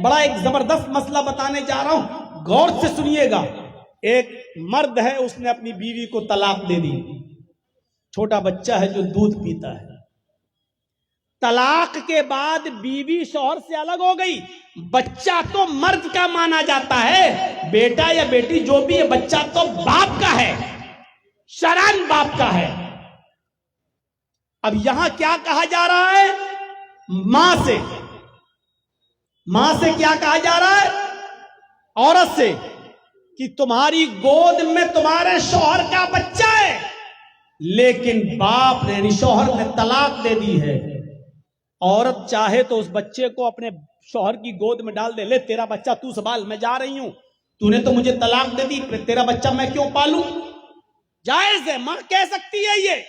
بڑا ایک زبردست مسئلہ بتانے جا رہا ہوں، غور سے سنیے گا۔ ایک مرد ہے، اس نے اپنی بیوی کو طلاق دے دی، چھوٹا بچہ ہے جو دودھ پیتا ہے۔ طلاق کے بعد بیوی شوہر سے الگ ہو گئی، بچہ تو مرد کا مانا جاتا ہے، بیٹا یا بیٹی جو بھی ہے، بچہ تو باپ کا ہے، شرعاً باپ کا ہے۔ اب یہاں کیا کہا جا رہا ہے؟ ماں سے کیا کہا جا رہا ہے؟ عورت سے، کہ تمہاری گود میں تمہارے شوہر کا بچہ ہے، لیکن باپ نے یعنی شوہر نے طلاق دے دی ہے۔ عورت چاہے تو اس بچے کو اپنے شوہر کی گود میں ڈال دے، لے تیرا بچہ تو سنبھال، میں جا رہی ہوں، تو نے تو مجھے طلاق دے دی، تیرا بچہ میں کیوں پالوں؟ جائز ہے، ماں کہہ سکتی ہے یہ،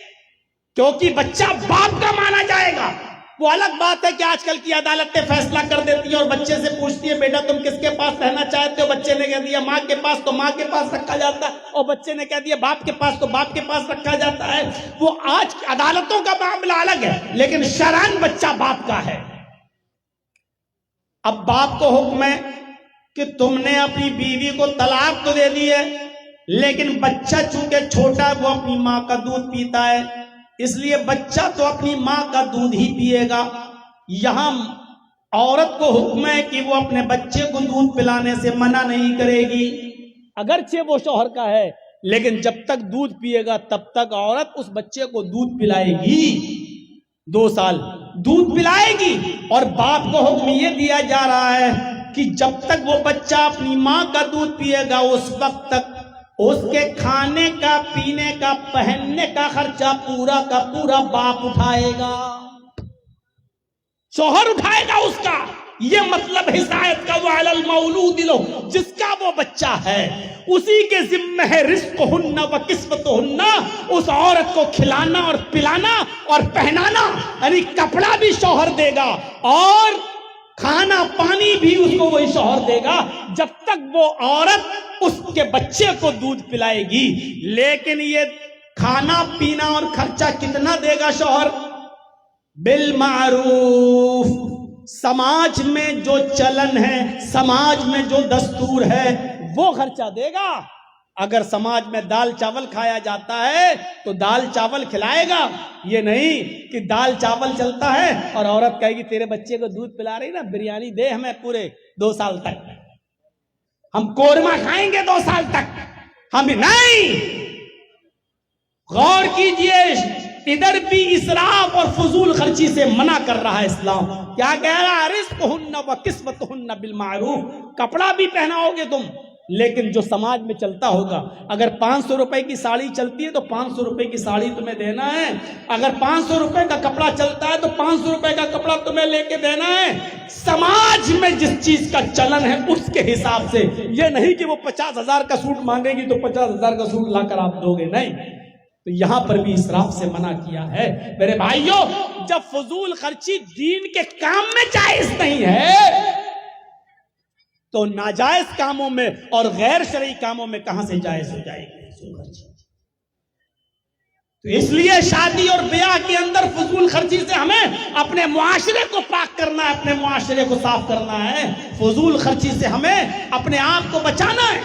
کیونکہ بچہ باپ کا مانا جائے گا۔ وہ الگ بات ہے کہ آج کل کی عدالتیں فیصلہ کر دیتی ہیں اور بچے سے پوچھتی ہے بیٹا تم کس کے پاس رہنا چاہتے ہو، بچے نے کہہ دیا ماں کے پاس، تو ماں کے پاس رکھا جاتا ہے، اور بچے نے کہہ دیا باپ کے پاس، تو باپ کے پاس رکھا جاتا ہے۔ وہ آج عدالتوں کا معاملہ الگ ہے، لیکن شرعاً بچہ باپ کا ہے۔ اب باپ کو حکم ہے کہ تم نے اپنی بیوی کو طلاق تو دے دی ہے، لیکن بچہ چونکہ چھوٹا ہے وہ اپنی ماں کا دودھ پیتا ہے، اس لیے بچہ تو اپنی ماں کا دودھ ہی پیے گا۔ یہاں عورت کو حکم ہے کہ وہ اپنے بچے کو دودھ پلانے سے منع نہیں کرے گی، اگرچہ وہ شوہر کا ہے، لیکن جب تک دودھ پیے گا تب تک عورت اس بچے کو دودھ پلائے گی، 2 سال دودھ پلائے گی۔ اور باپ کو حکم یہ دیا جا رہا ہے کہ جب تک وہ بچہ اپنی ماں کا دودھ پیے گا اس وقت تک اس کے کھانے کا، پینے کا، پہننے کا خرچہ پورا کا پورا باپ اٹھائے گا، شوہر اٹھائے گا اس کا۔ یہ مطلب ہدایت کا، وَعَلَى الْمَوْلُودِ لَهُ، جس کا وہ بچہ ہے اسی کے ذمہ ہے رزقہن وکسوتہن، اس عورت کو کھلانا اور پلانا اور پہنانا، یعنی کپڑا بھی شوہر دے گا اور کھانا پانی بھی اس کو وہی شوہر دے گا، جب تک وہ عورت اس کے بچے کو دودھ پلائے گی۔ لیکن یہ کھانا پینا اور خرچہ کتنا دے گا شوہر؟ بالمعروف، سماج میں جو چلن ہے، سماج میں جو دستور ہے وہ خرچہ دے گا۔ اگر سماج میں دال چاول کھایا جاتا ہے تو دال چاول کھلائے گا، یہ نہیں کہ دال چاول چلتا ہے اور عورت کہے گی تیرے بچے کو دودھ پلا رہی نا، بریانی دے ہمیں پورے 2 سال تک، ہم قورمہ کھائیں گے 2 سال تک، ہم نہیں۔ غور کیجئے، ادھر بھی اسراف اور فضول خرچی سے منع کر رہا ہے اسلام۔ کیا کہہ رہا ہے؟ رزقہن وکسوتہن بالمعروف، کپڑا بھی پہناؤ گے تم، لیکن جو سماج میں چلتا ہوگا، اگر 500 روپے کی ساڑی چلتی ہے تو 500 روپے کی ساڑی تمہیں دینا ہے، اگر 500 روپے کا کپڑا چلتا ہے تو 500 روپے کا کپڑا تمہیں لے کے دینا ہے۔ سماج میں جس چیز کا چلن ہے اس کے حساب سے، یہ نہیں کہ وہ 50,000 کا سوٹ مانگے گی تو 50,000 کا سوٹ لا کر آپ دو گے، نہیں۔ تو یہاں پر بھی اسراف سے منع کیا ہے۔ میرے بھائیوں، جب فضول خرچی دین کے کام میں جائز نہیں ہے تو ناجائز کاموں میں اور غیر شرعی کاموں میں کہاں سے جائز ہو جائے گی فضول خرچی؟ تو اس لیے شادی اور بیاہ کے اندر فضول خرچی سے ہمیں اپنے معاشرے کو پاک کرنا ہے، اپنے معاشرے کو صاف کرنا ہے، فضول خرچی سے ہمیں اپنے آپ کو بچانا ہے۔